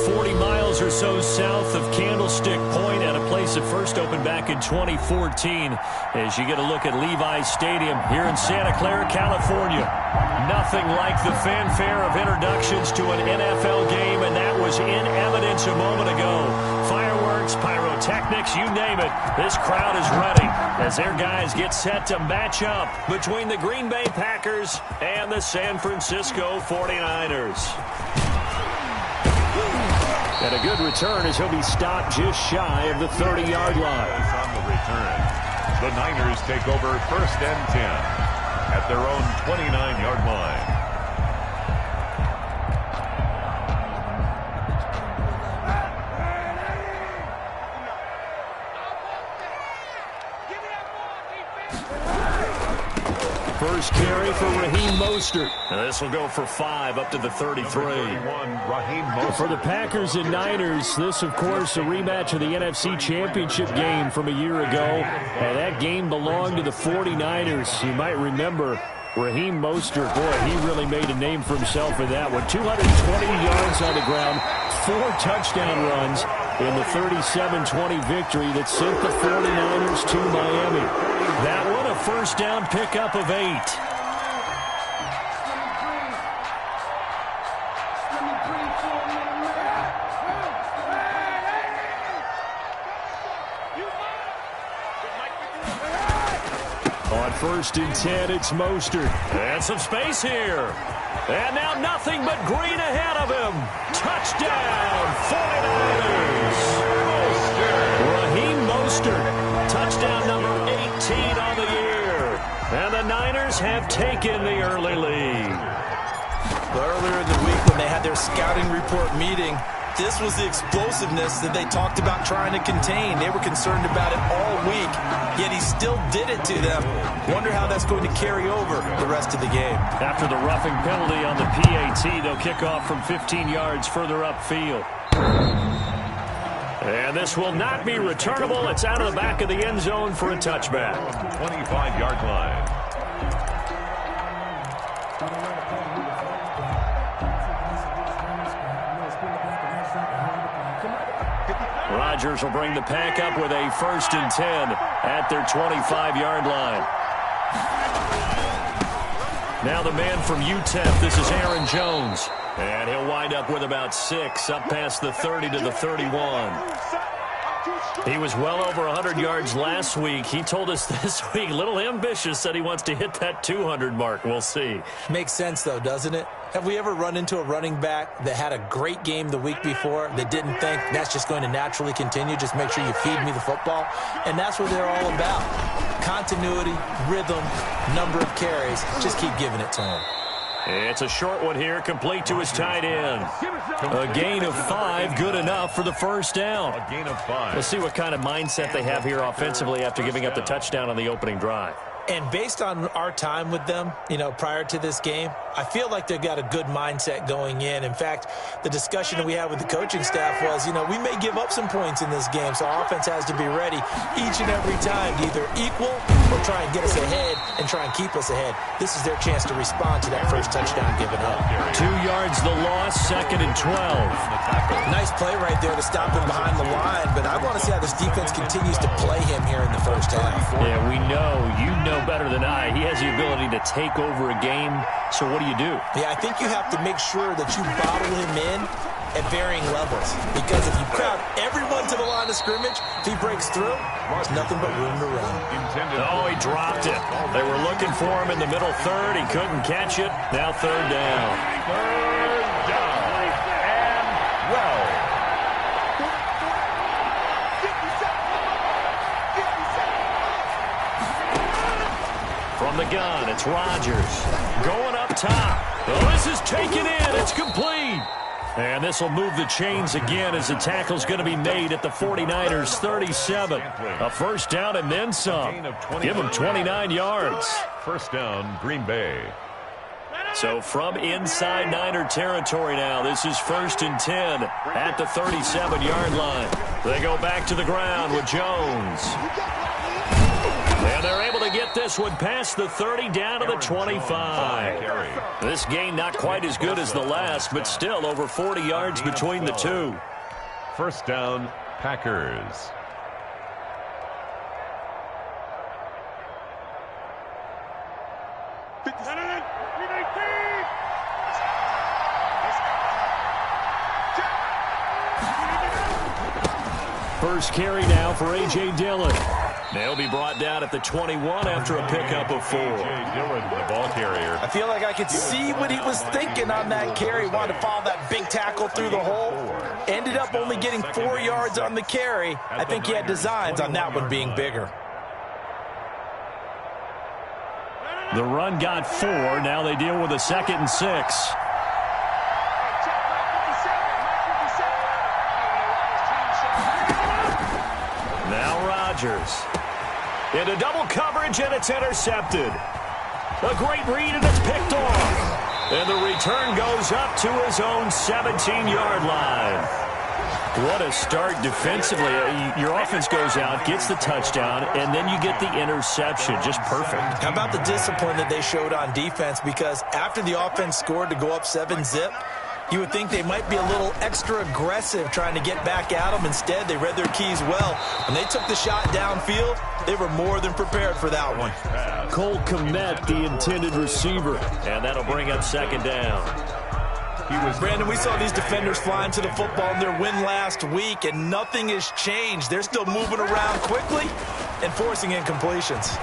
40 miles or so south of Candlestick Point at a place that first opened back in 2014 as you get a look at Levi's Stadium here in Santa Clara, California. Nothing like the fanfare of introductions to an NFL game, and that was in evidence a moment ago. Fireworks, pyrotechnics, you name it. This crowd is ready as their guys get set to match up between the Green Bay Packers and the San Francisco 49ers. And a good return as he'll be stopped just shy of the 30-yard line. On the return, the Niners take over 1st and 10 at their own 29-yard line. First carry for Raheem Mostert. And this will go for 5 up to the 33. For the Packers and Niners, this, of course, a rematch of the NFC Championship game from a year ago. And that game belonged to the 49ers. You might remember Raheem Mostert. Boy, he really made a name for himself in that one. 220 yards on the ground, 4 touchdown runs in the 37-20 victory that sent the 49ers to Miami. That one, a first down pickup of 8. On 1st and 10, it's Mostert. And some space here. And now nothing but green ahead of him. Touchdown, 49ers. Raheem Mostert, touchdown number 18 on the year. And the Niners have taken the early lead. Earlier in the week when they had their scouting report meeting, this was the explosiveness that they talked about trying to contain. They were concerned about it all week, yet he still did it to them. Wonder how that's going to carry over the rest of the game. After the roughing penalty on the PAT, they'll kick off from 15 yards further upfield. And this will not be returnable. It's out of the back of the end zone for a touchback. 25-yard line. Rodgers will bring the pack up with a 1st and 10 at their 25-yard line. Now the man from UTEP, this is Aaron Jones. And he'll wind up with about 6 up past the 30 to the 31. He was well over 100 yards last week. He told us this week, a little ambitious, said he wants to hit that 200 mark. We'll see. Makes sense, though, doesn't it? Have we ever run into a running back that had a great game the week before that didn't think that's just going to naturally continue? Just make sure you feed me the football. And that's what they're all about. Continuity, rhythm, number of carries. Just keep giving it to him. It's a short one here, complete to his tight end. A gain of 5, good enough for the first down. A gain of 5. We'll see what kind of mindset they have here offensively after giving up the touchdown on the opening drive. And based on our time with them, prior to this game, I feel like they've got a good mindset going in. In fact, the discussion that we had with the coaching staff was, we may give up some points in this game, so our offense has to be ready each and every time to either equal or try and get us ahead and try and keep us ahead. This is their chance to respond to that first touchdown given up. 2 yards the loss, 2nd and 12. Nice play right there to stop him behind the line, but I want to see how this defense continues to play him here in the first half. Yeah, we know. You know better than I. He has the ability to take over a game, so what do you do? Yeah, I think you have to make sure that you bottle him in at varying levels, because if you crowd everyone to the line of scrimmage, if he breaks through, there's nothing but room to run. Oh, he dropped it. They were looking for him in the middle third. He couldn't catch it. Now 3rd down. 3rd down. And well. From the gun, it's Rodgers. Going up top. Oh, this is taken in. It's complete. And this will move the chains again as the tackle's going to be made at the 49ers 37. A first down and then some. Give them 29 yards. First down, Green Bay. So from inside Niner territory now, this is 1st and 10 at the 37-yard line. They go back to the ground with Jones. And they're able to get this one past the 30 down to the 25. This gain not quite as good as the last, but still over 40 yards between the two. First down, Packers. First carry now for A.J. Dillon. They'll be brought down at the 21 after a pickup of 4. A.J. Dillon, the ball carrier. I feel like I could see what he was thinking on that carry. Wanted to follow that big tackle through the hole. Ended up only getting 4 yards on the carry. I think he had designs on that one being bigger. The run got 4. Now they deal with a 2nd and 6. Into double coverage, and it's intercepted. A great read, and it's picked off. And the return goes up to his own 17-yard line. What a start defensively. Your offense goes out, gets the touchdown, and then you get the interception. Just perfect. How about the discipline that they showed on defense? Because after the offense scored to go up 7-zip, you would think they might be a little extra aggressive trying to get back at them. Instead, they read their keys well. When they took the shot downfield, they were more than prepared for that one. Cole Kmet, the intended receiver. And that'll bring up 2nd down. Brandon, we saw these defenders flying to the football in their win last week, and nothing has changed. They're still moving around quickly and forcing incompletions.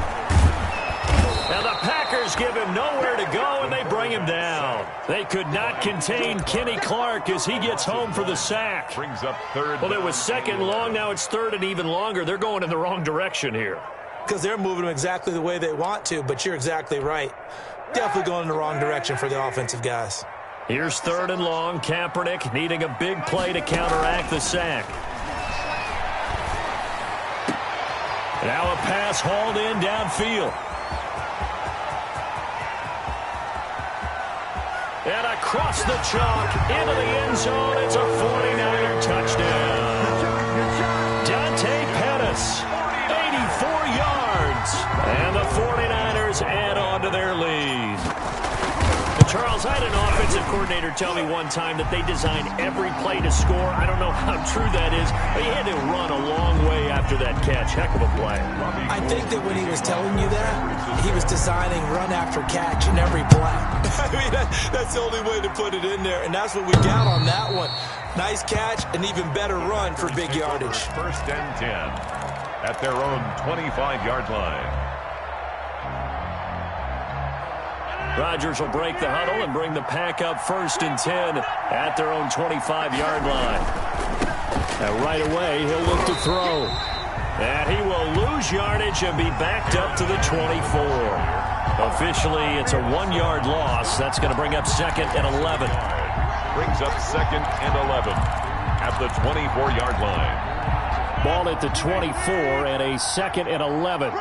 Now the Packers give him nowhere to go, and they bring him down. They could not contain Kenny Clark as he gets home for the sack. Brings up 3rd. Well, it was 2nd long. Now it's 3rd and even longer. They're going in the wrong direction here. Because they're moving them exactly the way they want to, but you're exactly right. Definitely going in the wrong direction for the offensive guys. Here's 3rd and long. Kaepernick needing a big play to counteract the sack. Now a pass hauled in downfield. And across the chalk into the end zone. It's a 49er touchdown. Dante Pettis, 84 yards. And the 49ers add on to their lead. Charles, I had an offensive coordinator tell me one time that they design every play to score. I don't know how true that is, but he had to run a long way after that catch. Heck of a play. I think that when he was telling you that, he was designing run after catch in every play. I mean, that's the only way to put it in there, and that's what we got on that one. Nice catch, an even better run for big yardage. First and 10 at their own 25-yard line. Rodgers will break the huddle and bring the pack up 1st and 10 at their own 25-yard line. And right away, he'll look to throw. And he will lose yardage and be backed up to the 24. Officially, it's a 1-yard loss. That's going to bring up 2nd and 11. Brings up 2nd and 11 at the 24-yard line. Ball at the 24 and a 2nd and 11.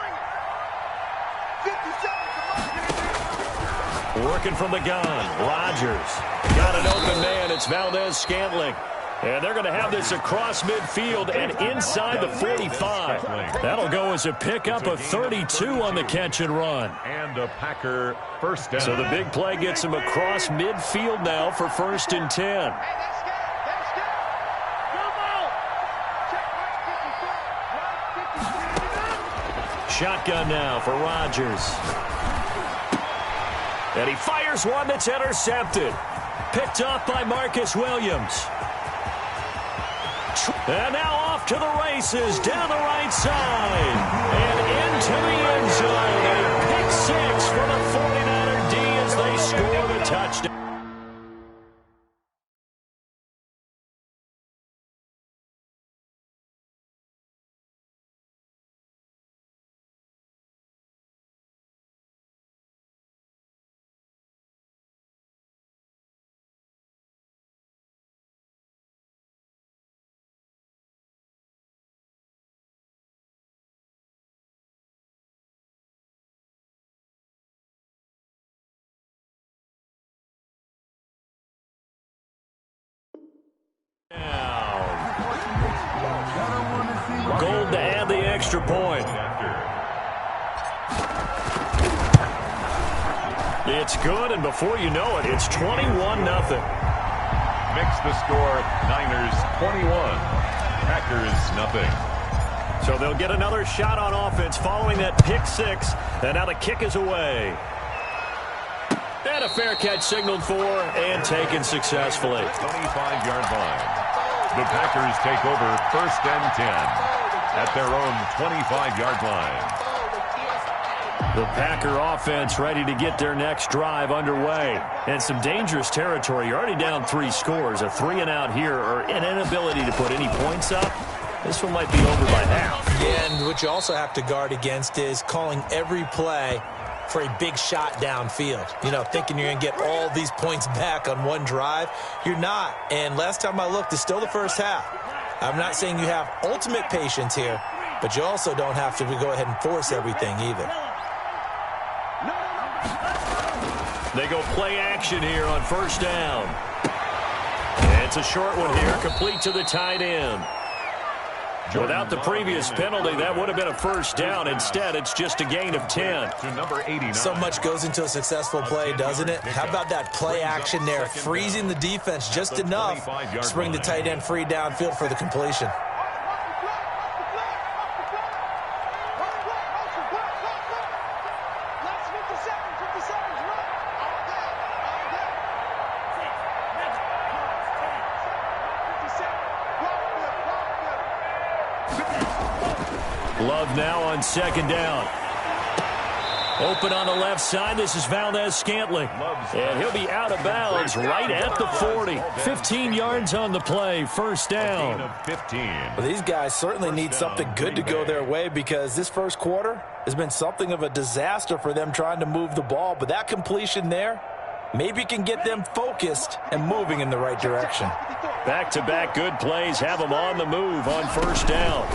Working from the gun, Rodgers. Got an open man, it's Valdez-Scantling. And they're going to have this across midfield and inside the 45. That'll go as a pickup of 32 on the catch and run. And a Packer first down. So the big play gets him across midfield now for 1st and 10. Shotgun now for Rodgers. And he fires one that's intercepted. Picked off by Marcus Williams. And now off to the races down the right side. And into the end zone. A pick 6 for the 49er D as they score the touchdown. Gold to add the extra point. It's good, and before you know it, it's 21-0. Makes the score Niners 21, Packers nothing. So they'll get another shot on offense following that pick six, and now the kick is away. And a fair catch signaled for and taken successfully. 25-yard line. The Packers take over 1st and 10 at their own 25-yard line. The Packer offense ready to get their next drive underway. And some dangerous territory. You're already down 3 scores. A 3-and-out here or an inability to put any points up. This one might be over by half. Yeah, and what you also have to guard against is calling every play for a big shot downfield. You know, thinking you're going to get all these points back on one drive. You're not. And last time I looked, it's still the first half. I'm not saying you have ultimate patience here, but you also don't have to go ahead and force everything either. They go play action here on 1st down. And it's a short one here, complete to the tight end. Without the previous penalty, that would have been a 1st down. Instead, it's just a gain of 10. To number 89. So much goes into a successful play, doesn't it? How about that play action there, freezing the defense just enough to bring the tight end free downfield for the completion. Love now on 2nd down. Open on the left side. This is Valdez-Scantling. And he'll be out of bounds right at the 40. 15 yards on the play. 1st down. 15. Well, these guys certainly need something good to go their way because this first quarter has been something of a disaster for them trying to move the ball. But that completion there maybe can get them focused and moving in the right direction. Back-to-back good plays have them on the move on 1st down.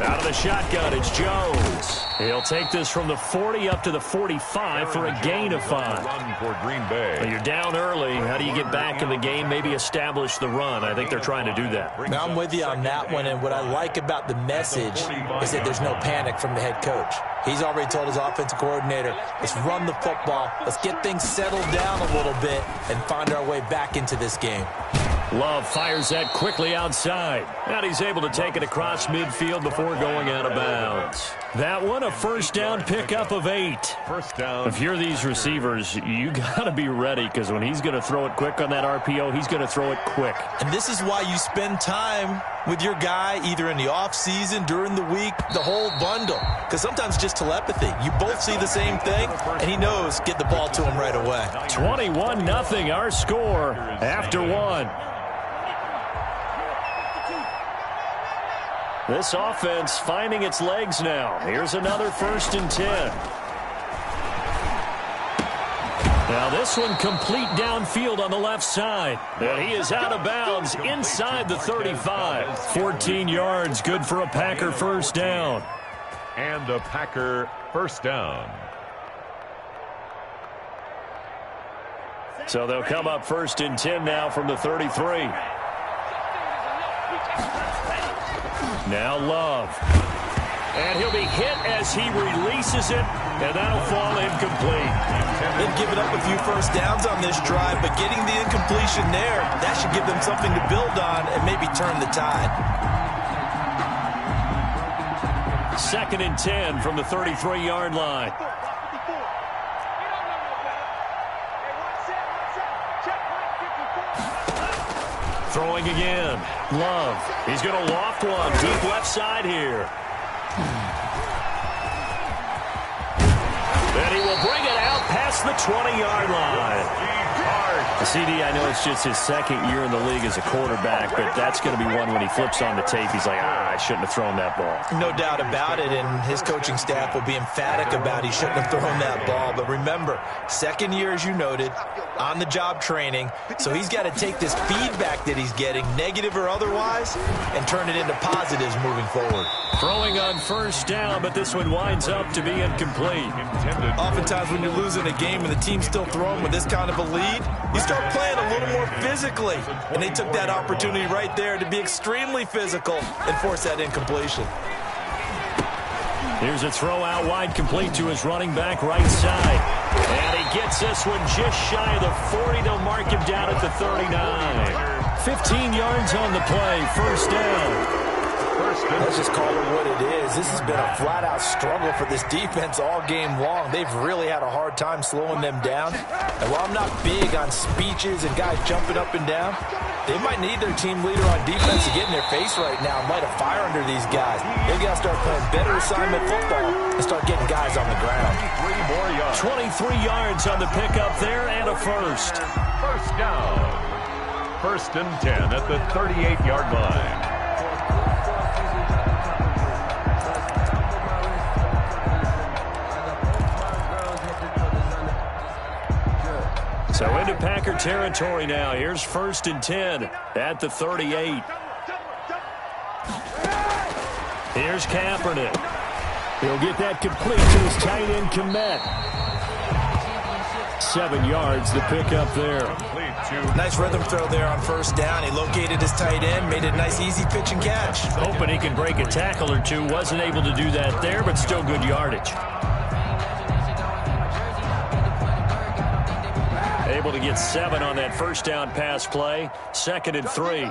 Out of the shotgun, it's Jones. He'll take this from the 40 up to the 45 for a gain of 5. Run for Green Bay. Well, you're down early. How do you get back in the game? Maybe establish the run. I think they're trying to do that. Now, I'm with you on that one, and what I like about the message is that there's no panic from the head coach. He's already told his offensive coordinator, let's run the football, let's get things settled down a little bit and find our way back into this game. Love fires that quickly outside. And he's able to take it across midfield before going out of bounds. That one, a 1st down pickup of 8. 1st down. If you're these receivers, you got to be ready because when he's going to throw it quick on that RPO, he's going to throw it quick. And this is why you spend time with your guy either in the offseason, during the week, the whole bundle. Because sometimes just telepathy. You both see the same thing, and he knows get the ball to him right away. 21-0 our score after 1. This offense finding its legs now. Here's another 1st and 10. Now this one complete downfield on the left side. And he is out of bounds inside the 35. 14 yards, good for a Packer 1st down. And a Packer 1st down. So they'll come up 1st and 10 now from the 33. Now Love. And he'll be hit as he releases it, and that'll fall incomplete. They've given up a few 1st downs on this drive, but getting the incompletion there, that should give them something to build on and maybe turn the tide. 2nd and 10 from the 33-yard line. Throwing again. Love. He's going to loft one. Deep left side here. And he will bring it out past the 20-yard line. The CD, I know it's just his 2nd year in the league as a quarterback, but that's going to be one when he flips on the tape. He's like, I shouldn't have thrown that ball. No doubt about it, and his coaching staff will be emphatic about he shouldn't have thrown that ball. But remember, 2nd year, as you noted, on-the-job training, so he's got to take this feedback that he's getting, negative or otherwise, and turn it into positives moving forward. Throwing on 1st down, but this one winds up to be incomplete. Oftentimes when you're losing a game and the team's still throwing with this kind of a lead, you start playing a little more physically. And they took that opportunity right there to be extremely physical and force that incompletion. Here's a throw out wide, complete to his running back right side. And he gets this one just shy of the 40. They'll mark him down at the 39. 15 yards on the play, first down. Let's just call it what it is. This has been a flat-out struggle for this defense all game long. They've really had a hard time slowing them down. And while I'm not big on speeches and guys jumping up and down, they might need their team leader on defense to get in their face right now and light a fire under these guys. They've got to start playing better assignment football and start getting guys on the ground. 23 yards on the pickup there and a first. First down. First and 10 at the 38-yard line. So into Packer territory now. Here's first and 10 at the 38. Here's Kaepernick. He'll get that complete to his tight end, Kmet. 7 yards, the pickup there. Nice rhythm throw there on first down. He located his tight end, made it a nice easy pitch and catch. Hoping he can break a tackle or two. Wasn't able to do that there, but still good yardage. Able to get 7 on that first down pass play. Second and 3.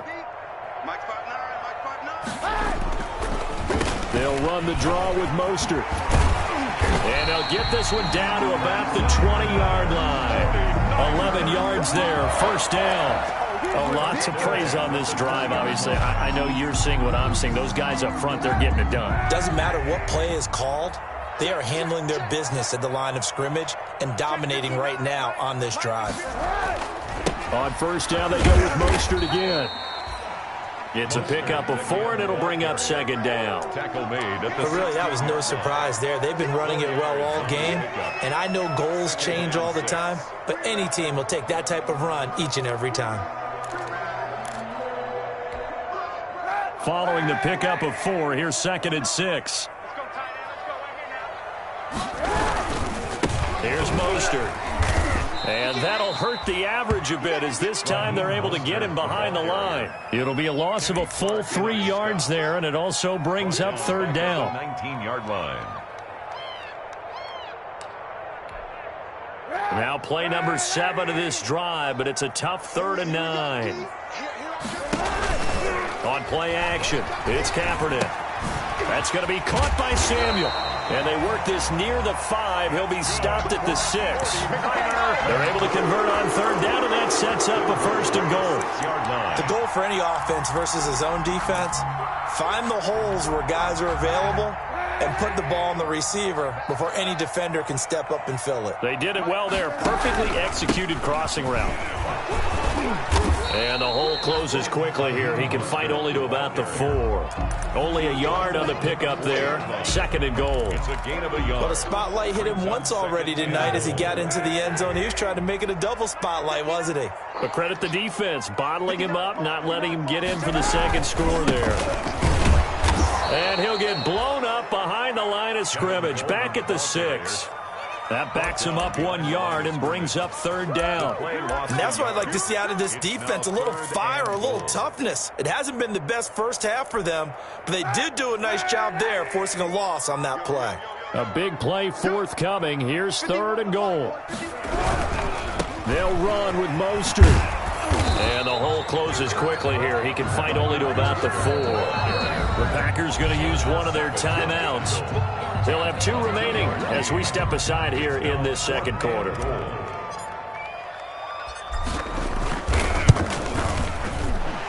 They'll run the draw with Mostert. And they'll get this one down to about the 20-yard line. 11 yards there, first down. Oh, lots of praise on this drive, obviously. I know you're seeing what I'm seeing. Those guys up front, they're getting it done. Doesn't matter what play is called. They are handling their business at the line of scrimmage and dominating right now on this drive. On first down, they go with Mostert again. It's a pickup of 4, and it'll bring up second down. Tackle made at the but really, that was no surprise there. They've been running it well all game, and I know goals change all the time, but any team will take that type of run each and every time. Following the pickup of 4, here's second and 6. Here's Mostert. And that'll hurt the average a bit as this time they're able to get him behind the line. It'll be a loss of a full 3 yards there, and it also brings up third down. 19-yard line. Now play number 7 of this drive, but it's a tough 3rd and 9. On play action, it's Kaepernick. That's going to be caught by Samuel. And they work this near the 5. He'll be stopped at the 6. They're able to convert on third down, and that sets up a first and goal. The goal for any offense versus his own defense, find the holes where guys are available and put the ball on the receiver before any defender can step up and fill it. They did it well there. Perfectly executed crossing route. And the hole closes quickly here. He can fight only to about the 4. Only a yard on the pickup there. Second and goal. It's a gain of a yard. But a spotlight hit him once already tonight as he got into the end zone. He was trying to make it a double spotlight, wasn't he? But credit the defense, bottling him up, not letting him get in for the second score there. And he'll get blown up behind the line of scrimmage. Back at the 6. That backs him up 1 yard and brings up third down. And that's what I'd like to see out of this defense, a little fire, a little toughness. It hasn't been the best first half for them, but they did do a nice job there, forcing a loss on that play. A big play forthcoming. Here's third and goal. They'll run with Mostert. And the hole closes quickly here. He can fight only to about the 4. The Packers going to use one of their timeouts. They'll have 2 remaining as we step aside here in this second quarter.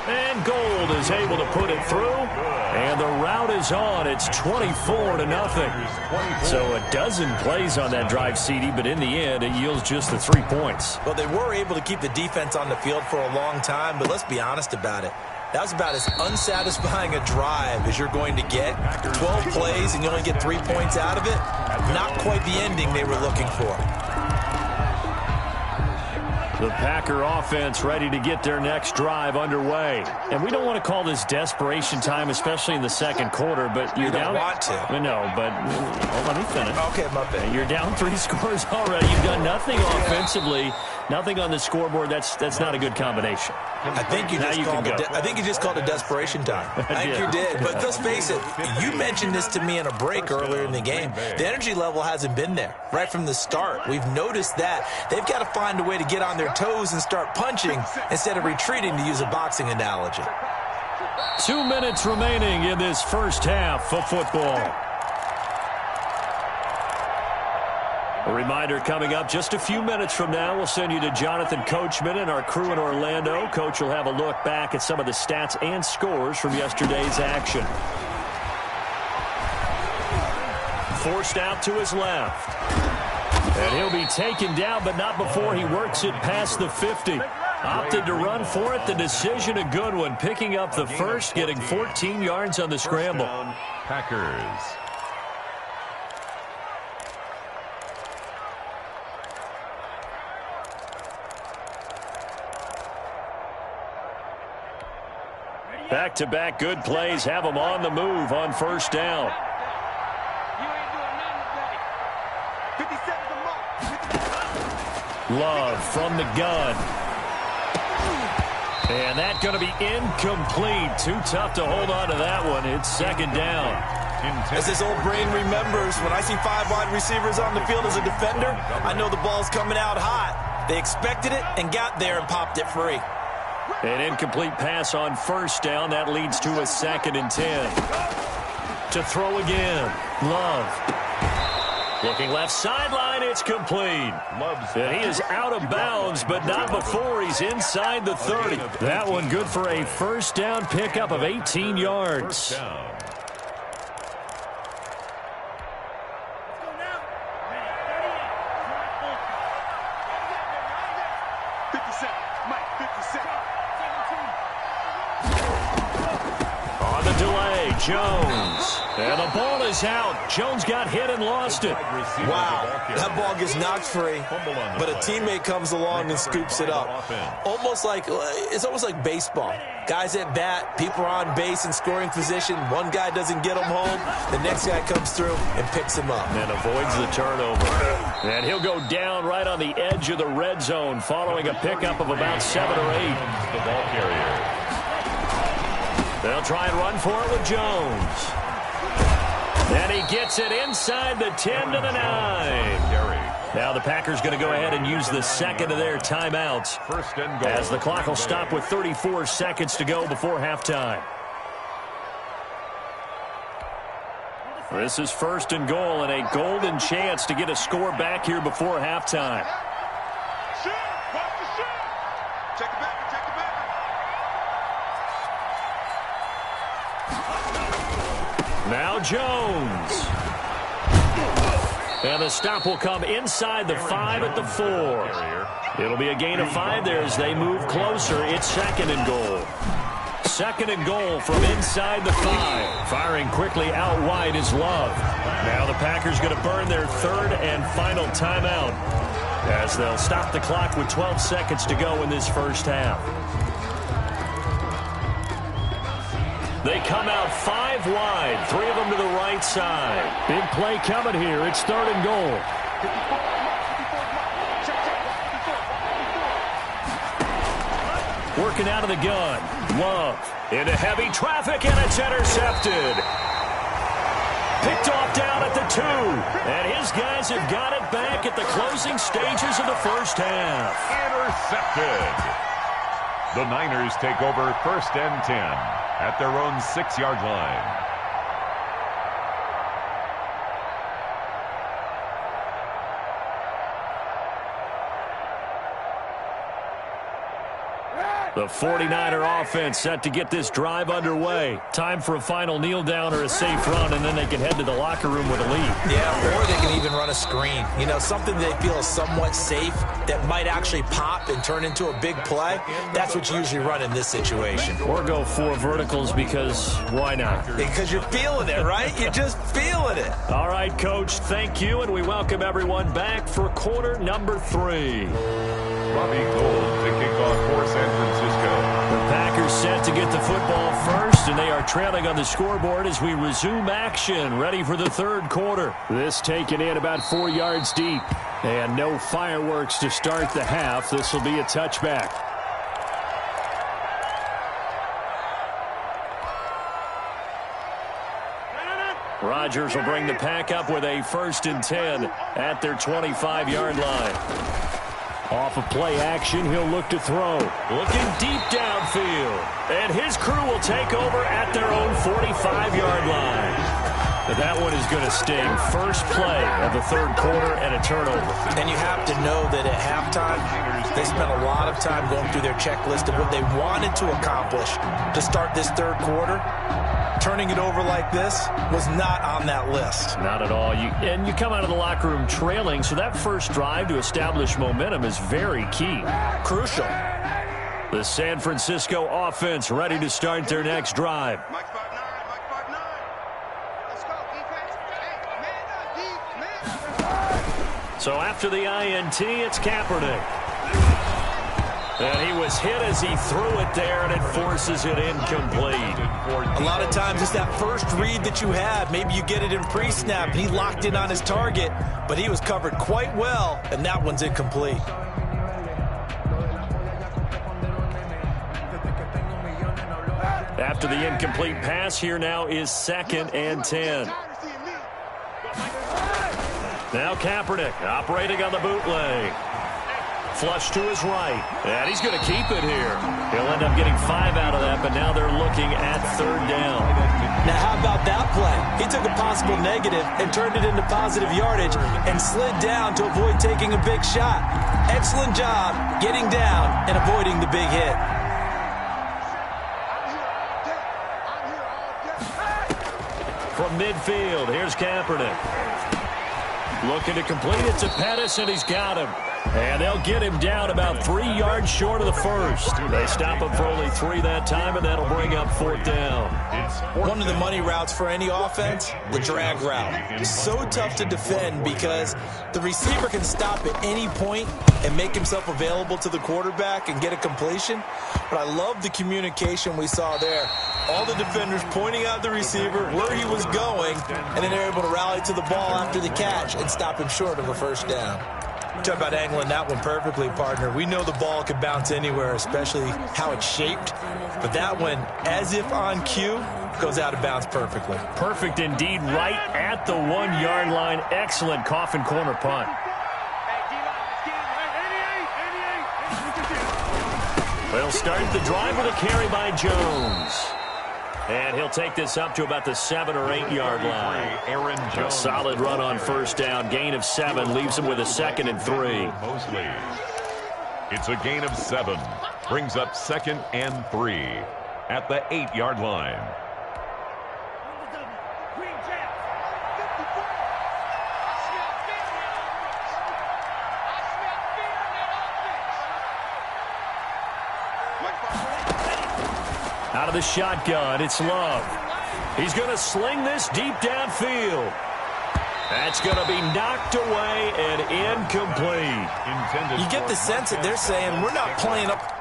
And Gold is able to put it through. And the route is on. It's 24-0. So a dozen plays on that drive, CD, but in the end, it yields just the 3 points. Well, they were able to keep the defense on the field for a long time, but let's be honest about it. That was about as unsatisfying a drive as you're going to get. 12 plays and you only get 3 points out of it. Not quite the ending they were looking for. The Packer offense ready to get their next drive underway. And we don't want to call this desperation time, especially in the second quarter, but you're down. You don't want to. No, but let me finish. Okay, my bad. You're down 3 scores already. You've done nothing offensively. Nothing on the scoreboard. That's not a good combination. I think you just called it desperation time. I think you did. But let's face it, you mentioned this to me in a break earlier in the game. The energy level hasn't been there right from the start. We've noticed that. They've got to find a way to get on their toes and start punching instead of retreating, to use a boxing analogy. 2 minutes remaining in this first half of football. A reminder coming up just a few minutes from now. We'll send you to Jonathan Coachman and our crew in Orlando. Coach will have a look back at some of the stats and scores from yesterday's action. Forced out to his left. And he'll be taken down, but not before he works it past the 50. Opted to run for it. The decision a good one. Picking up the first, getting 14 yards on the scramble. Packers. Back-to-back good plays have them on the move on first down. Love from the gun. And that's going to be incomplete. Too tough to hold on to that one. It's second down. As his old brain remembers, when I see 5 wide receivers on the field as a defender, I know the ball's coming out hot. They expected it and got there and popped it free. An incomplete pass on first down. That leads to a 2nd and 10. To throw again. Love. Looking left sideline. It's complete. And he is out of bounds, but not before he's inside the 30. That one good for a first down pickup of 18 yards. On the delay, Jones. And the ball is out. Jones got hit and lost it. Wow, that ball gets knocked free, but a teammate comes along and scoops it up. It's almost like baseball. Guys at bat, people are on base in scoring position. One guy doesn't get him home. The next guy comes through and picks him up. And avoids the turnover. And he'll go down right on the edge of the red zone following a pickup of about 7 or 8. The ball carrier. They'll try and run for it with Jones. And he gets it inside the 10 to the 9. Now the Packers going to go ahead and use the second of their timeouts First and goal. as the clock will stop with 34 seconds to go before halftime. This is first and goal and a golden chance to get a score back here before halftime. Now Jones. And the stop will come inside the 5 at the 4. It'll be a gain of 5 there as they move closer. It's 2nd and goal. 2nd and goal from inside the 5. Firing quickly out wide is Love. Now the Packers going to burn their 3rd and final timeout as they'll stop the clock with 12 seconds to go in this first half. They come out 5 wide, 3 of them to the right side. Big play coming here. It's 3rd and goal. Working out of the gun. Love into heavy traffic, and it's intercepted. Picked off down at the 2. And his guys have got it back at the closing stages of the first half. Intercepted. The Niners take over 1st and 10 at their own 6-yard line. The 49er offense set to get this drive underway. Time for a final kneel down or a safe run, and then they can head to the locker room with a lead. Yeah, or they can even run a screen. You know, something they feel is somewhat safe that might actually pop and turn into a big play. That's what you usually run in this situation. Or go 4 verticals because why not? Because you're feeling it, right? You're just feeling it. All right, Coach, thank you, and we welcome everyone back for quarter number 3. Robbie Gould to kick off for San Francisco. The Packers set to get the football first, and they are trailing on the scoreboard as we resume action, ready for the 3rd quarter. This taken in about 4 yards deep. And no fireworks to start the half. This will be a touchback. Rodgers will bring the pack up with a 1st and 10 at their 25-yard line. Off of play action, he'll look to throw. Looking deep downfield. And his crew will take over at their own 45-yard line. But that one is going to sting. First play of the 3rd quarter and a turnover. And you have to know that at halftime, they spent a lot of time going through their checklist of what they wanted to accomplish to start this 3rd quarter. Turning it over like this was not on that list. Not at all. And you come out of the locker room trailing, so that first drive to establish momentum is very key. Crucial. The San Francisco offense ready to start their next drive. So after the INT, it's Kaepernick. And he was hit as he threw it there, and it forces it incomplete. A lot of times it's that first read that you have. Maybe you get it in pre-snap, and he locked in on his target, but he was covered quite well, and that one's incomplete. After the incomplete pass, here now is 2nd and 10. Now Kaepernick operating on the bootleg. Flush to his right, and he's going to keep it here. He'll end up getting 5 out of that, but now they're looking at 3rd down. Now, how about that play? He took a possible negative and turned it into positive yardage and slid down to avoid taking a big shot. Excellent job getting down and avoiding the big hit. From midfield, here's Kaepernick. Looking to complete it to Pettis, and he's got him. And they'll get him down about 3 yards short of the first. They stop him for only 3 that time, and that'll bring up 4th down. One of the money routes for any offense, the drag route. It's so tough to defend because the receiver can stop at any point and make himself available to the quarterback and get a completion. But I love the communication we saw there. All the defenders pointing out the receiver, where he was going, and then they're able to rally to the ball after the catch and stop him short of a 1st down. Talk about angling that one perfectly, partner. We know the ball can bounce anywhere, especially how it's shaped. But that one, as if on cue, goes out of bounds perfectly. Perfect indeed, right at the 1-yard line. Excellent coffin corner punt. They'll start the drive with a carry by Jones. And he'll take this up to about the 7- or 8-yard line. A solid run on 1st down. Gain of 7 leaves him with a 2nd and 3. It's a gain of 7. Brings up 2nd and 3 at the 8-yard line. Out of the shotgun, it's Love. He's going to sling this deep downfield. That's going to be knocked away and incomplete. You get the sense that they're saying, we're not playing up.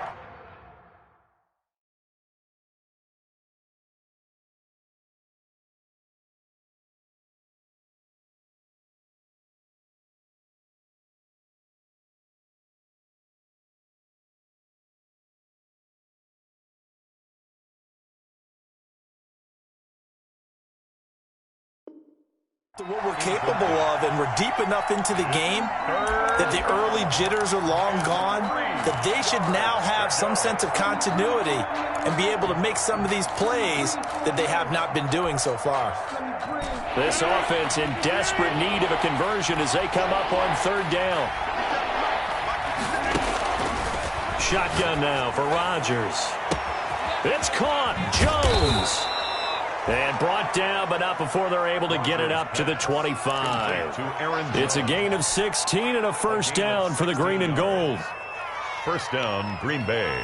What we're capable of, and we're deep enough into the game that the early jitters are long gone, that they should now have some sense of continuity and be able to make some of these plays that they have not been doing so far. This offense in desperate need of a conversion as they come up on 3rd down. Shotgun now for Rodgers. It's caught. Jones. And brought down, but not before they're able to get it up to the 25. It's a gain of 16 and a 1st down for the green and gold. 1st down, Green Bay.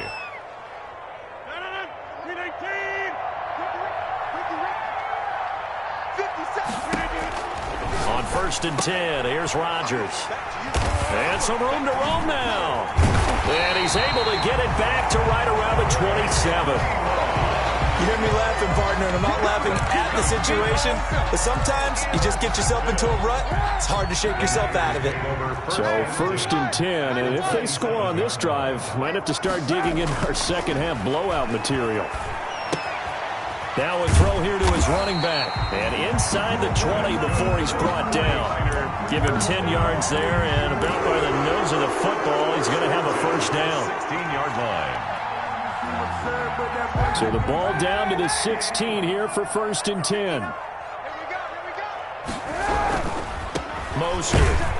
On 1st and 10, here's Rodgers. And some room to roam now. And he's able to get it back to right around the 27. You hear me laughing, partner, and I'm not laughing at the situation, but sometimes you just get yourself into a rut. It's hard to shake yourself out of it. So 1st and 10, and if they score on this drive, might have to start digging in our second-half blowout material. Now a throw here to his running back, and inside the 20 before he's brought down. Give him 10 yards there, and about by the nose of the football, he's going to have a first down. 16-yard line. So the ball down to the 16 here for 1st and 10. Mostert.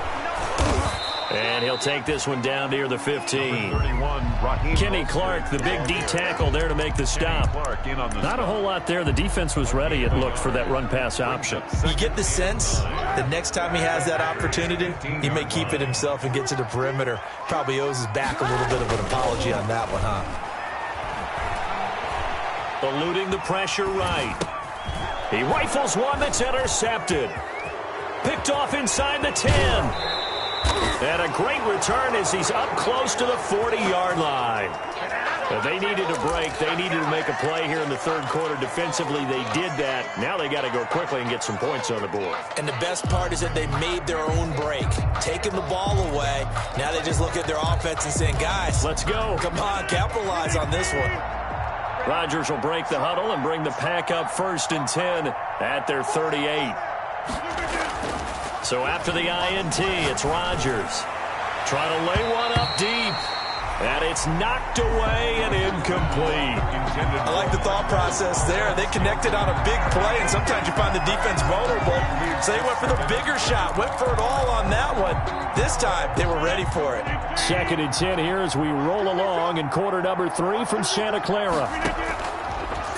And he'll take this one down near the 15. 31, Kenny Clark, the big D tackle there to make the stop. Not a whole lot there. The defense was ready, it looked, for that run-pass option. You get the sense that next time he has that opportunity, he may keep it himself and get to the perimeter. Probably owes his back a little bit of an apology on that one, huh? Eluding the pressure right. He rifles one that's intercepted. Picked off inside the 10. And a great return as he's up close to the 40-yard line. They needed a break. They needed to make a play here in the third quarter. Defensively, they did that. Now they got to go quickly and get some points on the board. And the best part is that they made their own break. Taking the ball away. Now they just look at their offense and saying, guys, let's go. Come on, capitalize on this one. Rodgers will break the huddle and bring the pack up 1st and 10 at their 38. So after the INT, it's Rodgers. Trying to lay one up deep. And it's knocked away and incomplete. I like the thought process there. They connected on a big play, and sometimes you find the defense vulnerable. So they went for the bigger shot, went for it all on that one. This time, they were ready for it. 2nd and 10 here as we roll along in quarter number 3 from Santa Clara.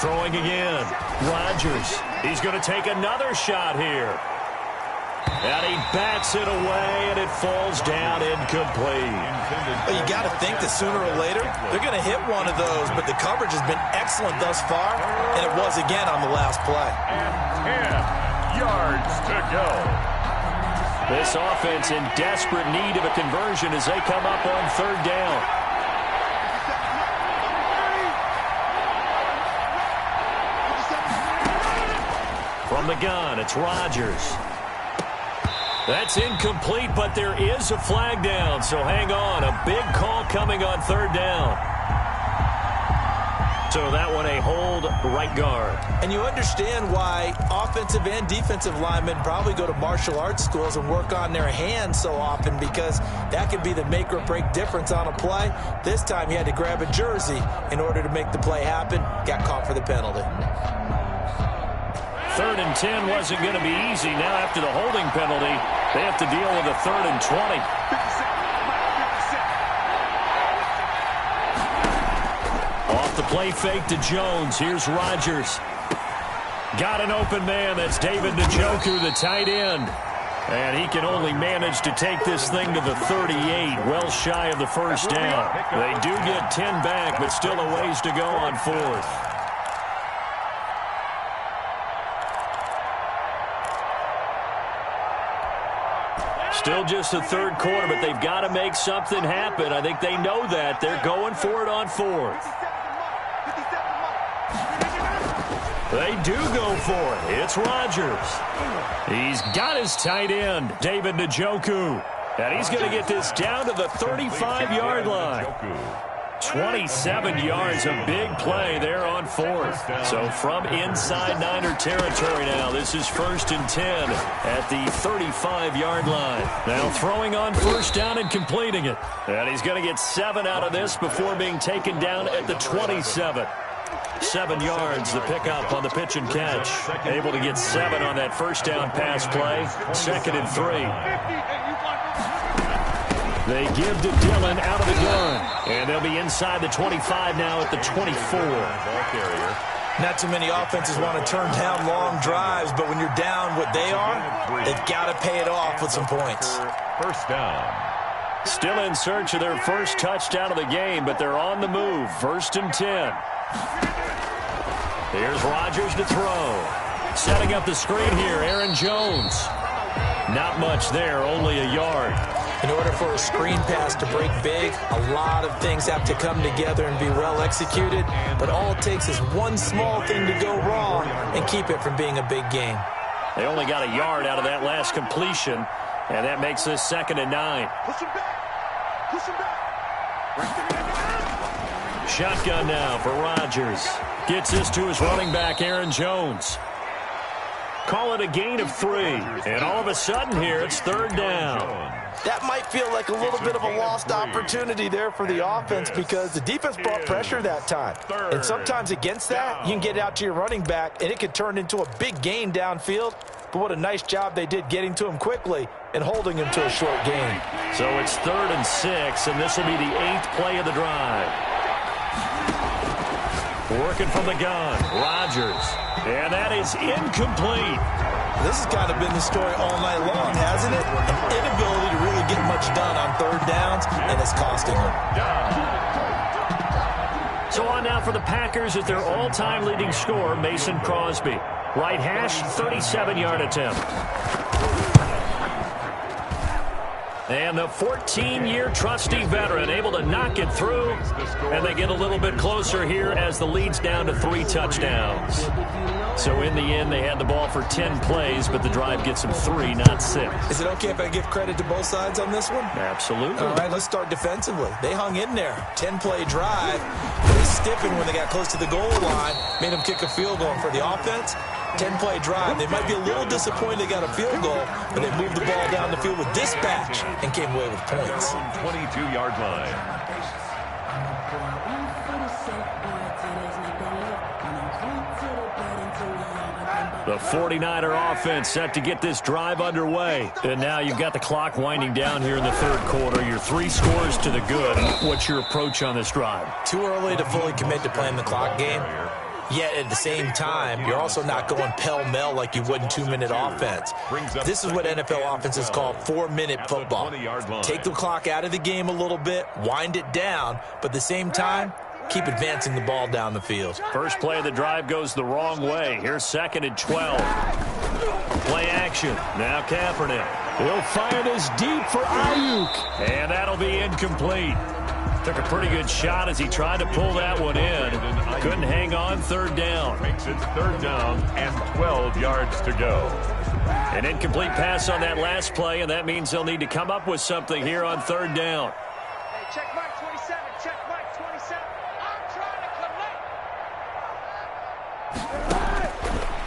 Throwing again. Rodgers. He's going to take another shot here. And he bats it away, and it falls down incomplete. Well, you got to think that sooner or later, they're going to hit one of those, but the coverage has been excellent thus far, and it was again on the last play. And 10 yards to go. This offense in desperate need of a conversion as they come up on 3rd down. From the gun, it's Rodgers. That's incomplete, but there is a flag down, so hang on. A big call coming on 3rd down. So that one a hold right guard. And you understand why offensive and defensive linemen probably go to martial arts schools and work on their hands so often, because that could be the make or break difference on a play. This time he had to grab a jersey in order to make the play happen. Got caught for the penalty. 3rd and 10 wasn't going to be easy. Now after the holding penalty, they have to deal with a 3rd and 20. Off the play fake to Jones. Here's Rodgers. Got an open man. That's David Njoku, the tight end. And he can only manage to take this thing to the 38, well shy of the first down. They do get 10 back, but still a ways to go on 4th. Still just the third quarter, but they've got to make something happen. I think they know that. They're going for it on 4th. They do go for it. It's Rodgers. He's got his tight end, David Njoku. And he's going to get this down to the 35-yard line. 27 yards, a big play there on 4th. So from inside Niner territory now, this is 1st and 10 at the 35-yard line. Now throwing on 1st down and completing it. And he's going to get 7 out of this before being taken down at the 27. 7 yards, the pickup on the pitch and catch. Able to get 7 on that 1st down pass play. 2nd and 3. They give to Dillon out of the gun. And they'll be inside the 25 now at the 24. Ball carrier. Not too many offenses want to turn down long drives, but when you're down what they are, they've got to pay it off with some points. 1st down. Still in search of their first touchdown of the game, but they're on the move. 1st and 10. Here's Rodgers to throw. Setting up the screen here, Aaron Jones. Not much there, only a yard. In order for a screen pass to break big, a lot of things have to come together and be well executed, but all it takes is one small thing to go wrong and keep it from being a big game. They only got a yard out of that last completion, and that makes this 2nd and 9. Push him back. Push him back. Shotgun now for Rodgers. Gets this to his running back, Aaron Jones. Call it a gain of 3. And all of a sudden here, it's 3rd down. That might feel like a little bit of a lost opportunity there for the offense because the defense brought pressure that time. And sometimes against that, you can get out to your running back, and it could turn into a big gain downfield. But what a nice job they did getting to him quickly and holding him to a short gain. So it's 3rd and 6, and this will be the 8th play of the drive. Working from the gun, Rodgers. And that is incomplete. This has kind of been the story all night long, hasn't it? An inability to really get much done on 3rd downs, and it's costing them. So on now for the Packers at their all-time leading scorer, Mason Crosby. Right hash, 37-yard attempt. And the 14-year trusty veteran able to knock it through. And they get a little bit closer here as the lead's down to 3 touchdowns. So in the end, they had the ball for 10 plays, but the drive gets them 3, not 6. Is it okay if I give credit to both sides on this one? Absolutely. All right, let's start defensively. They hung in there. 10-play drive. They stiffened when they got close to the goal line, made them kick a field goal. For the offense, 10-play drive. They might be a little disappointed they got a field goal, but they moved the ball down the field with dispatch and came away with points. 22-yard line. The 49er offense set to get this drive underway. And now you've got the clock winding down here in the 3rd quarter. Your 3 scores to the good. What's your approach on this drive? Too early to fully commit to playing the clock game. Yet at the same time, you're also not going pell-mell like you would in 2-minute offense. This is what NFL offenses call 4-minute football. Take the clock out of the game a little bit, wind it down, but at the same time, keep advancing the ball down the field. First play of the drive goes the wrong way. Here's 2nd and 12. Play action. Now Kaepernick. He'll fire this deep for Ayuk. And that'll be incomplete. Took a pretty good shot as he tried to pull that one in. Couldn't hang on. 3rd down. Makes it 3rd down and 12 yards to go. An incomplete pass on that last play, and that means they'll need to come up with something here on 3rd down. Hey, check Mike 27. Check Mike 27. I'm trying to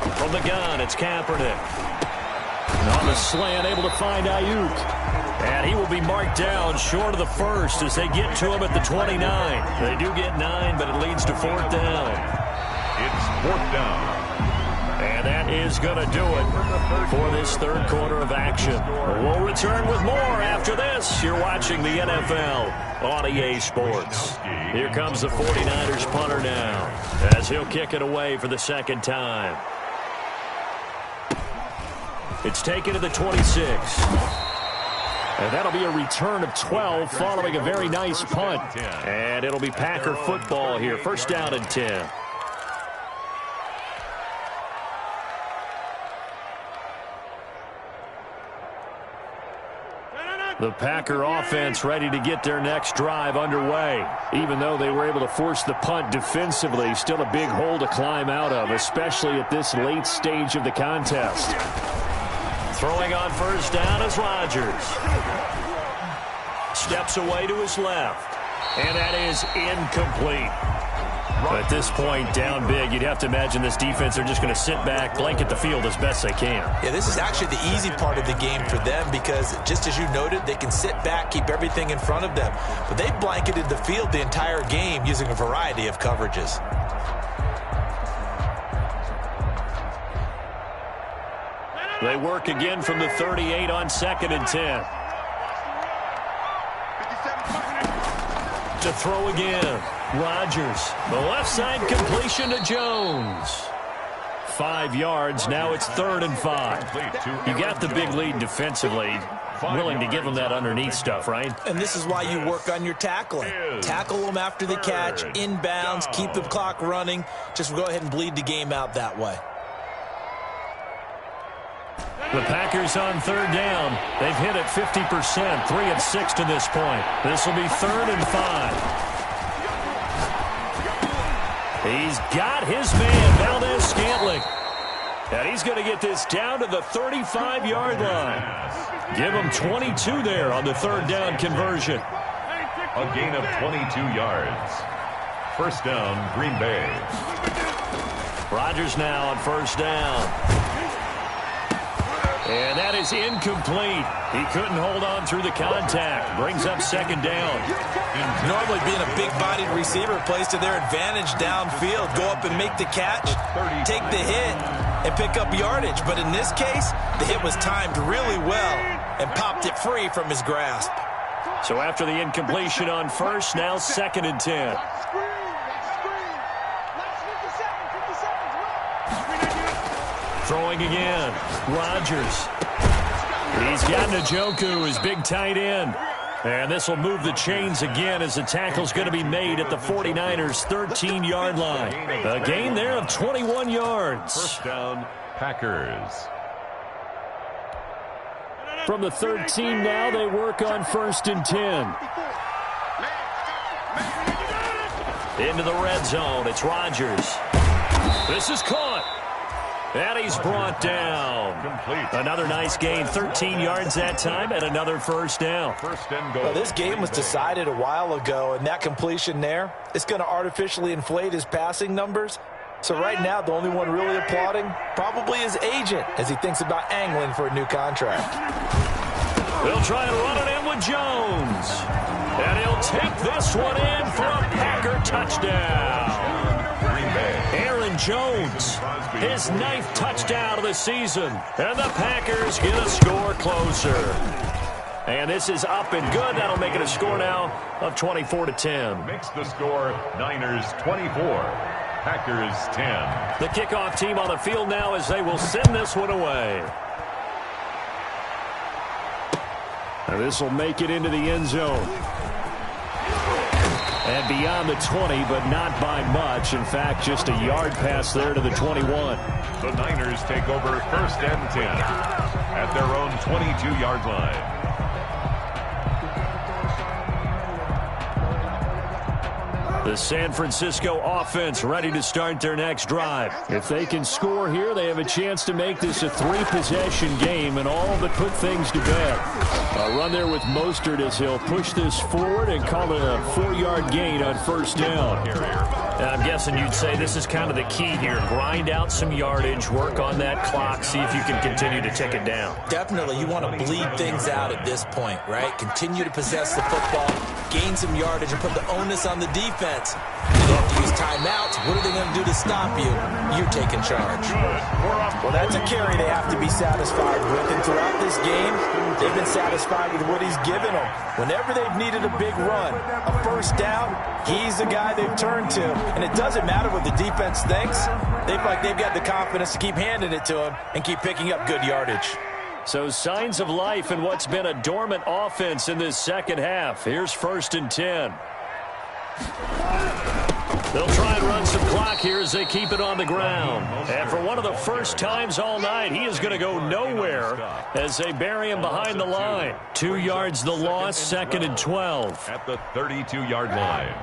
connect. From the gun, it's Kaepernick. And on the slant, able to find Ayuk. And he will be marked down short of the 1st as they get to him at the 29. They do get 9, but it leads to 4th down. It's 4th down. And that is going to do it for this 3rd quarter of action. We'll return with more after this. You're watching the NFL on EA Sports. Here comes the 49ers punter now as he'll kick it away for the 2nd time. It's taken to the 26. And that'll be a return of 12 following a very nice punt. And it'll be Packer football here. 1st down and 10. The Packer offense ready to get their next drive underway. Even though they were able to force the punt defensively, still a big hole to climb out of, especially at this late stage of the contest. Throwing on 1st down is Rodgers. Steps away to his left. And that is incomplete. At this point, down big, you'd have to imagine this defense are just going to sit back, blanket the field as best they can. Yeah, this is actually the easy part of the game for them because, just as you noted, they can sit back, keep everything in front of them. But they blanketed the field the entire game using a variety of coverages. They work again from the 38 on 2nd and 10. To throw again. Rodgers. The left side completion to Jones. 5 yards. Now it's 3rd and 5. You got the big lead defensively. Willing to give them that underneath stuff, right? And this is why you work on your tackling. Tackle them after the catch, inbounds, keep the clock running. Just go ahead and bleed the game out that way. The Packers on third down. They've hit it 50%, 3 of 6 to this point. This will be 3rd and 5. He's got his man, Valdez-Scantling. And he's going to get this down to the 35-yard line. Give him 22 there on the 3rd down conversion. A gain of 22 yards. First down, Green Bay. Rodgers now on 1st down. And that is incomplete. He couldn't hold on through the contact. Brings up 2nd down. Normally being a big-bodied receiver plays to their advantage downfield. Go up and make the catch, take the hit, and pick up yardage. But in this case, the hit was timed really well and popped it free from his grasp. So after the incompletion on 1st, now 2nd and 10. Throwing again. Rodgers. He's got Njoku, his big tight end. And this will move the chains again as the tackle's going to be made at the 49ers' 13-yard line. A gain there of 21 yards. First down, Packers. From the 13 now, they work on 1st and 10. Into the red zone. It's Rodgers. This is caught. And he's brought down. Complete. Another nice gain, 13 yards that time, and another 1st down. First and goal. Well, this game was decided a while ago, and that completion there, it's going to artificially inflate his passing numbers. So right now, the only one really applauding probably his agent as he thinks about angling for a new contract. They'll try and run it in with Jones. And he'll take this one in for a Packer touchdown. Aaron Jones, his 9th touchdown of the season. And the Packers get a score closer. And this is up and good. That'll make it a score now of 24-10. Makes the score Niners 24, Packers 10. The kickoff team on the field now as they will send this one away. And this will make it into the end zone. And beyond the 20, but not by much. In fact, just a yard pass there to the 21. The Niners take over 1st and 10 at their own 22-yard line. The San Francisco offense ready to start their next drive. If they can score here, they have a chance to make this a 3-possession game and all but put things to bed. A run there with Mostert as he'll push this forward and call it a 4-yard gain on 1st down. And I'm guessing you'd say this is kind of the key here. Grind out some yardage, work on that clock, see if you can continue to tick it down. Definitely, you want to bleed things out at this point, right? Continue to possess the football, gain some yardage, and put the onus on the defense. You have to use timeouts. What are they going to do to stop you? You're taking charge. Well, that's a carry they have to be satisfied with. And throughout this game, they've been satisfied with what he's given them. Whenever they've needed a big run, a 1st down, he's the guy they've turned to. And it doesn't matter what the defense thinks. They feel like they've got the confidence to keep handing it to him and keep picking up good yardage. So signs of life in what's been a dormant offense in this second half. Here's 1st and 10. They'll try and run some clock here as they keep it on the ground. And for one of the first times all night, he is going to go nowhere as they bury him behind the line. 2 yards the loss, 2nd and 12. At the 32-yard line.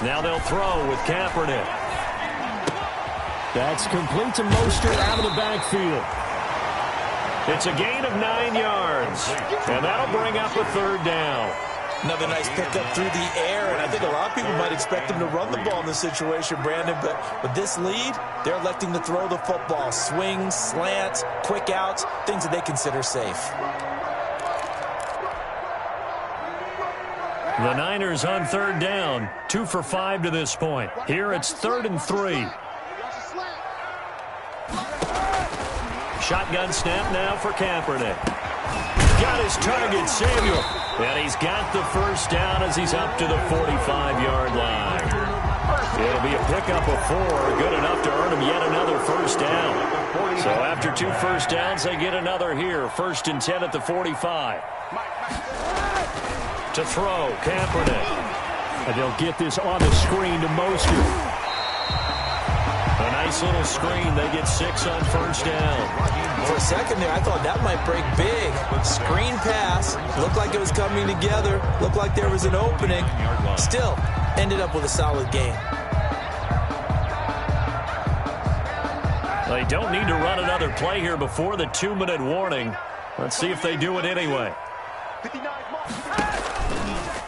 Now they'll throw with Kaepernick. That's complete to Mostert out of the backfield. It's a gain of 9 yards, and that'll bring up a 3rd down. Another nice pickup through the air, and I think a lot of people might expect him to run the ball in this situation, Brandon, but with this lead, they're electing to throw the football. Swings, slants, quick outs, things that they consider safe. The Niners on 3rd down, 2 for 5 to this point. Here it's 3rd and 3. Shotgun snap now for Kaepernick. Got his target, Samuel. And he's got the 1st down as he's up to the 45-yard line. It'll be a pickup of 4, good enough to earn him yet another 1st down. So after 2 1st downs, they get another here. 1st and 10 at the 45. To throw, Kaepernick. And they'll get this on the screen to Mostert. A nice little screen. They get 6 on first down. For a second there, I thought that might break big. Screen pass. Looked like it was coming together. Looked like there was an opening. Still, ended up with a solid game. They don't need to run another play here before the 2-minute warning. Let's see if they do it anyway.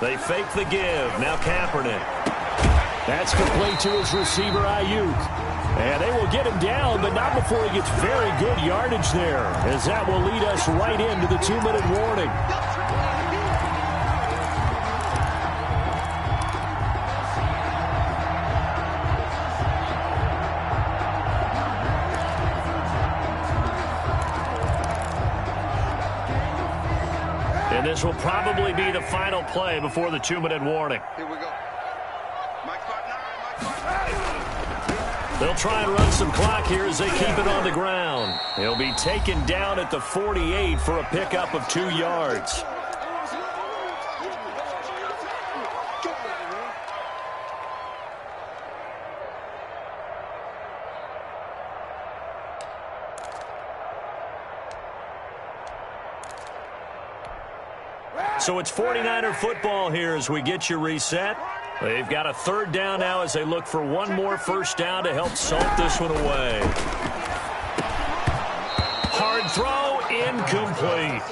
They fake the give. Now Kaepernick. That's complete to his receiver, Ayuk. And they will get him down, but not before he gets very good yardage there, as that will lead us right into the 2-minute warning. And this will probably be the final play before the 2-minute warning. Here we go. They'll try and run some clock here as they keep it on the ground. He'll be taken down at the 48 for a pickup of 2 yards. So it's 49er football here as we get you reset. They've got a 3rd down now as they look for one more first down to help salt this one away. Hard throw, incomplete.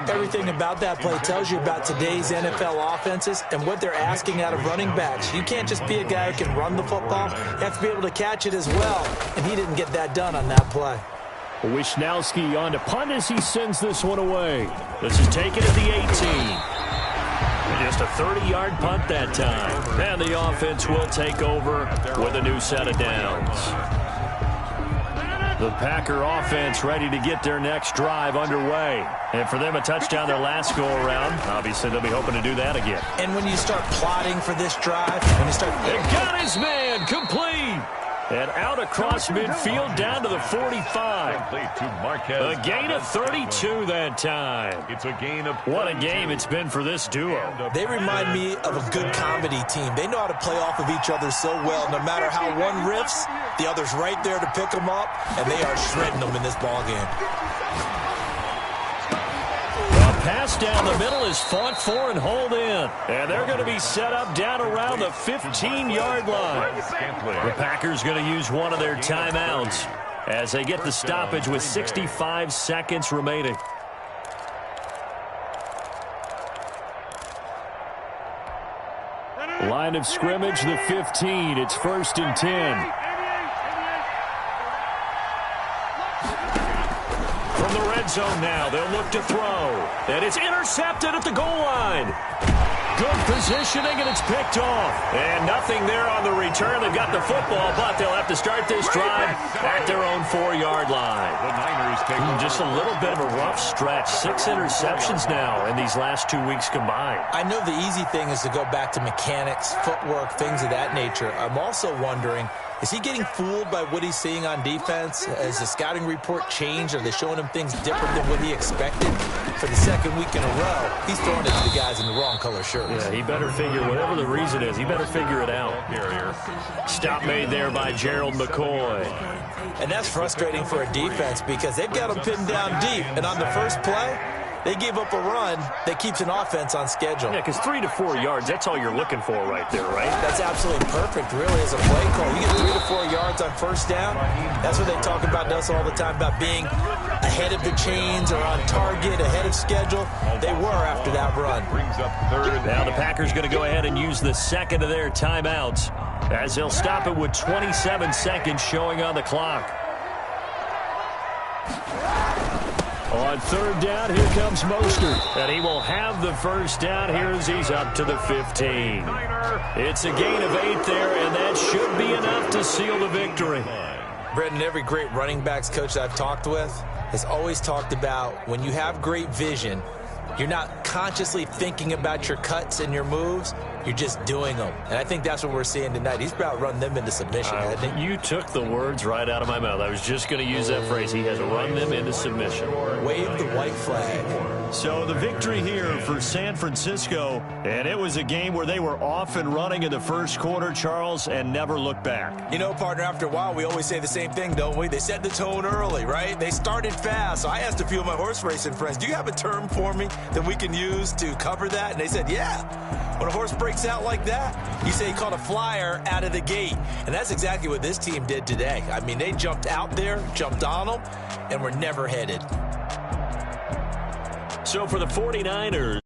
Everything about that play tells you about today's NFL offenses and what they're asking out of running backs. You can't just be a guy who can run the football. You have to be able to catch it as well, and he didn't get that done on that play. Wishnowski on to punt as he sends this one away. This is taken at the 18. Just a 30-yard punt that time. And the offense will take over with a new set of downs. The Packer offense ready to get their next drive underway. And for them, a touchdown their last go-around. Obviously, they'll be hoping to do that again. And when you start plotting for this drive, when you start... They got his man, complete. And out across midfield down to the 45. A gain of 32 that time. It's a gain of... What a game it's been for this duo. They remind me of a good comedy team. They know how to play off of each other so well. No matter how one riffs, the other's right there to pick them up, and they are shredding them in this ballgame. Pass down the middle is fought for and hauled in. And they're going to be set up down around the 15-yard line. The Packers going to use one of their timeouts as they get the stoppage with 65 seconds remaining. Line of scrimmage, the 15. It's 1st and 10. From the red zone now, they'll look to throw. And it's intercepted at the goal line. Good positioning, and it's picked off. And nothing there on the return. They've got the football, but they'll have to start this drive at their own 4-yard line. The Niners take just a little bit of a rough stretch. 6 interceptions now in these last 2 weeks combined. I know the easy thing is to go back to mechanics, footwork, things of that nature. I'm also wondering, is he getting fooled by what he's seeing on defense? Has the scouting report changed? Are they showing him things different than what he expected? For the 2nd week in a row, he's throwing it to the guys in the wrong color shirts. Yeah, he better figure, whatever the reason is, he better figure it out. Stop made there by Gerald McCoy. And that's frustrating for a defense because they've got him pinned down deep. And on the first play, they gave up a run that keeps an offense on schedule. Yeah, because 3 to 4 yards, that's all you're looking for right there, right? That's absolutely perfect, really, as a play call. You get 3 to 4 yards on first down. That's what they talk about us all the time, about being ahead of the chains or on target, ahead of schedule. They were after that run. Now the Packers going to go ahead and use the 2nd of their timeouts as they'll stop it with 27 seconds showing on the clock. On 3rd down, here comes Mostert. And he will have the first down here as he's up to the 15. It's a gain of 8 there, and that should be enough to seal the victory. Brendan, every great running backs coach I've talked with has always talked about when you have great vision, you're not consciously thinking about your cuts and your moves, You're just doing them. And I think that's what we're seeing tonight. He's about run them into submission, hasn't he? You took the words right out of my mouth. I was just going to use that phrase. He has run them into submission. Wave the white flag. So the victory here for San Francisco, and it was a game where they were off and running in the first quarter, Charles, and never looked back. You know, partner, after a while, we always say the same thing, don't we? They set the tone early, right? They started fast. So I asked a few of my horse racing friends, do you have a term for me that we can use to cover that? And they said, yeah. When a horse breaks out like that, you say he caught a flyer out of the gate. And that's exactly what this team did today. I mean, they jumped out there, jumped on them, and were never headed. So for the 49ers,